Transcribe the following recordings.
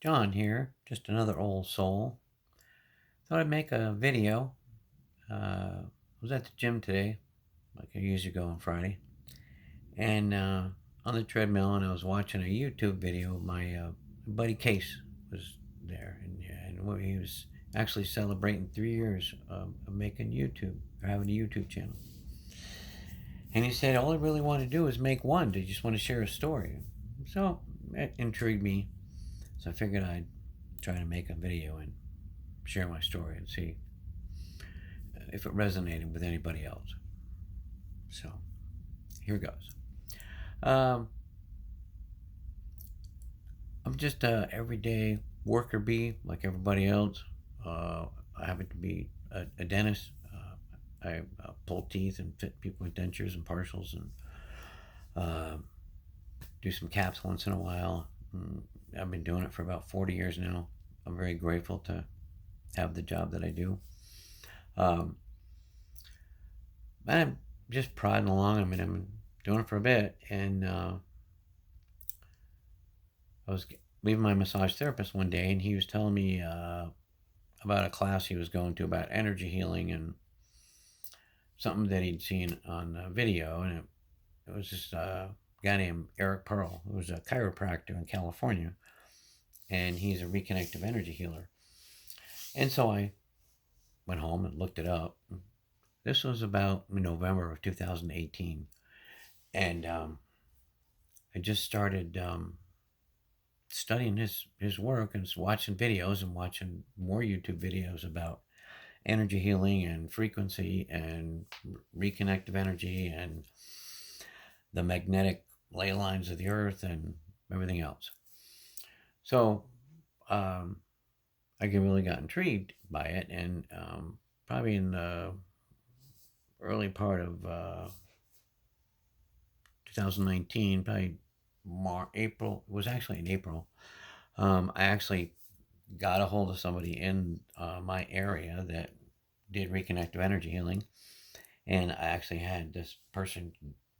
John here, just another old soul. Thought I'd make a video. I was at the gym today, like I usually go on Friday, and on the treadmill, and I was watching a YouTube video. My buddy Case was there, and he was actually celebrating 3 years of making YouTube or having a YouTube channel. And he said all I really want to do is make one. They just want to share a story. So it intrigued me. So I figured I'd try to make a video and share my story and see if it resonated with anybody else. So here goes. Um, I'm just a everyday worker bee like everybody else. I happen to be a dentist. I pull teeth and fit people with dentures and partials and uh, do some caps once in a while. I've been doing it for about 40 years now. I'm very grateful to have the job that I do. Um, I'm just prodding along. I mean, I've been doing it for a bit, and I was leaving my massage therapist one day, and he was telling me about a class he was going to about energy healing and something that he'd seen on a video, and it was this guy named Eric Pearl, who was a chiropractor in California, and he's a reconnective energy healer. And so I went home and looked it up. This was about November of 2018, and I just started studying his work and watching videos and watching more YouTube videos about energy healing and frequency and reconnective energy and the magnetic ley lines of the earth and everything else. So I really got intrigued by it, and probably in the early part of 2019, probably April, it was actually in April, I actually got a hold of somebody in my area that did reconnective energy healing, and I actually had this person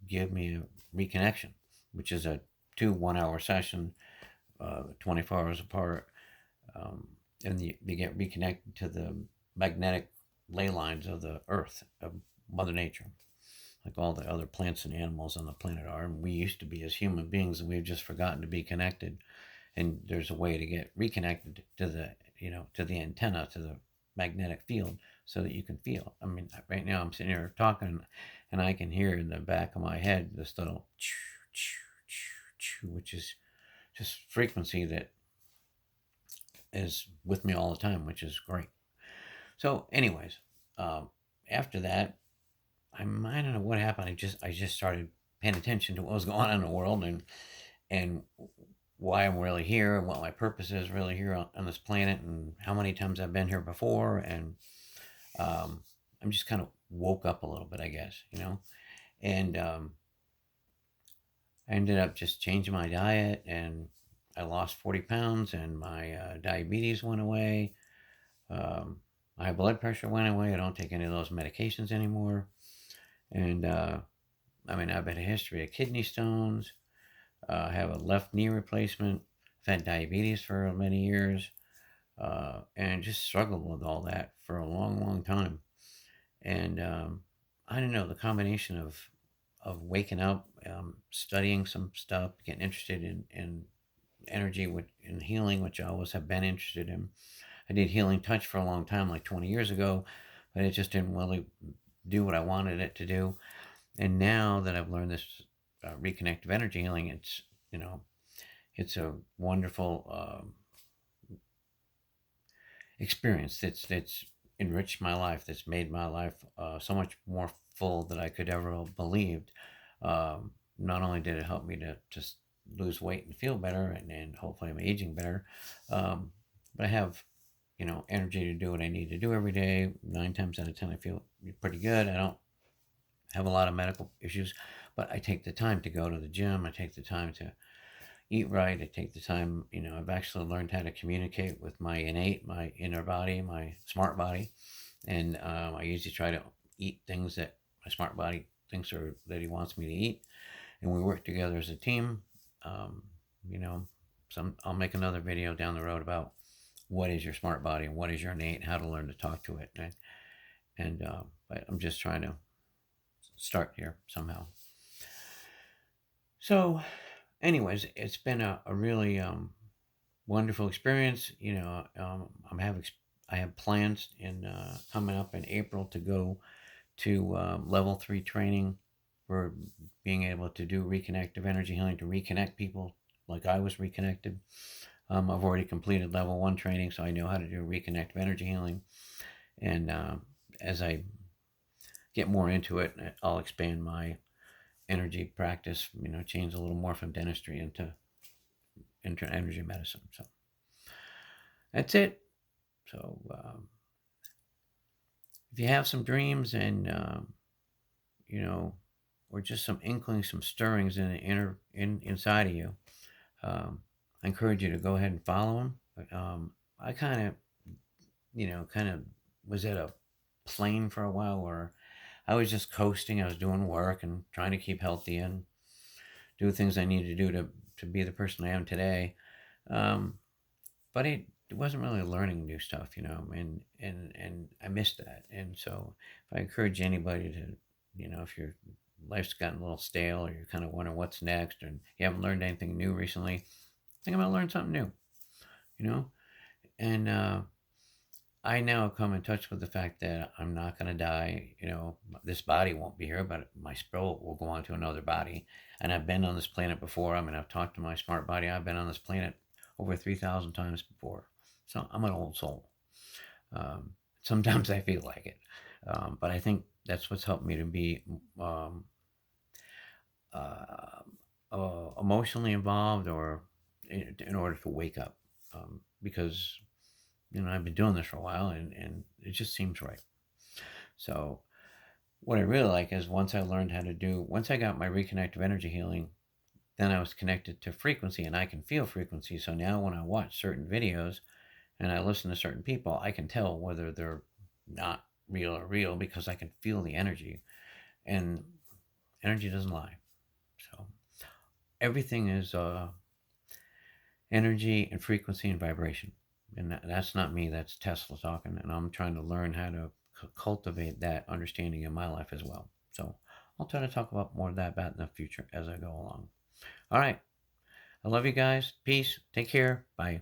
give me a reconnection, which is a 2 1-hour session, 24 hours apart, and you get reconnected to the magnetic ley lines of the earth, of Mother Nature, like all the other plants and animals on the planet are. And we used to be as human beings, and we've just forgotten to be connected. And there's a way to get reconnected to the antenna, to the magnetic field, so that you can feel. I mean, right now I'm sitting here talking, and I can hear in the back of my head this little choo, choo, choo, choo, which is just frequency that is with me all the time, which is great. So, anyways, after that, I don't know what happened. I just started paying attention to what was going on in the world, and why I'm really here and what my purpose is really here on this planet, and how many times I've been here before. And I'm just kind of woke up a little bit, I guess. And I ended up just changing my diet, and I lost 40 pounds, and my diabetes went away. My blood pressure went away. I don't take any of those medications anymore. And I mean, I've had a history of kidney stones. I have a left knee replacement. I've had diabetes for many years, and just struggled with all that for a long, long time. And I don't know, the combination of waking up, studying some stuff, getting interested in energy, in healing, which I always have been interested in. I did Healing Touch for a long time, like 20 years ago, but it just didn't really do what I wanted it to do. And now that I've learned this reconnective energy healing, it's a wonderful experience that's enriched my life, that's made my life so much more full than I could ever have believed. Not only did it help me to just lose weight and feel better, and hopefully I'm aging better, but I have energy to do what I need to do every day. 9 times out of 10, I feel pretty good. I don't have a lot of medical issues, but I take the time to go to the gym. I take the time to eat right. I take the time, I've actually learned how to communicate with my inner body, my smart body. And I usually try to eat things that my smart body thinks that he wants me to eat. And we work together as a team. Um, you know, I'll make another video down the road about what is your smart body and what is your innate and how to learn to talk to it. But I'm just trying to start here somehow. So, anyways, it's been a really wonderful experience. I have plans in coming up in April to go to level 3 training for being able to do reconnective energy healing, to reconnect people like I was reconnected. I've already completed level 1 training, so I know how to do reconnective energy healing. And as I get more into it, I'll expand my energy practice, change a little more from dentistry into energy medicine. So that's it. So if you have some dreams and, or just some inklings, some stirrings inside of you, I encourage you to go ahead and follow them. I kind of was at a plane for a while where I was just coasting. I was doing work and trying to keep healthy and do things I needed to do to be the person I am today. But it wasn't really learning new stuff, and I missed that. And so if I encourage anybody to, if your life's gotten a little stale or you're kind of wondering what's next and you haven't learned anything new recently, think about learning something new, and I now have come in touch with the fact that I'm not going to die. This body won't be here, but my spirit will go on to another body. And I've been on this planet before. I've talked to my smart body. I've been on this planet over 3,000 times before. So I'm an old soul. Sometimes I feel like it. But I think that's what's helped me to be emotionally involved, or in order to wake up. Because I've been doing this for a while, and it just seems right. So what I really like is once I got my reconnective energy healing, then I was connected to frequency, and I can feel frequency. So now when I watch certain videos and I listen to certain people, I can tell whether they're not real or real because I can feel the energy, and energy doesn't lie. So everything is energy and frequency and vibration. And that's not me, that's Tesla talking. And I'm trying to learn how to cultivate that understanding in my life as well. So I'll try to talk about more of that in the future as I go along. All right. I love you guys. Peace. Take care. Bye.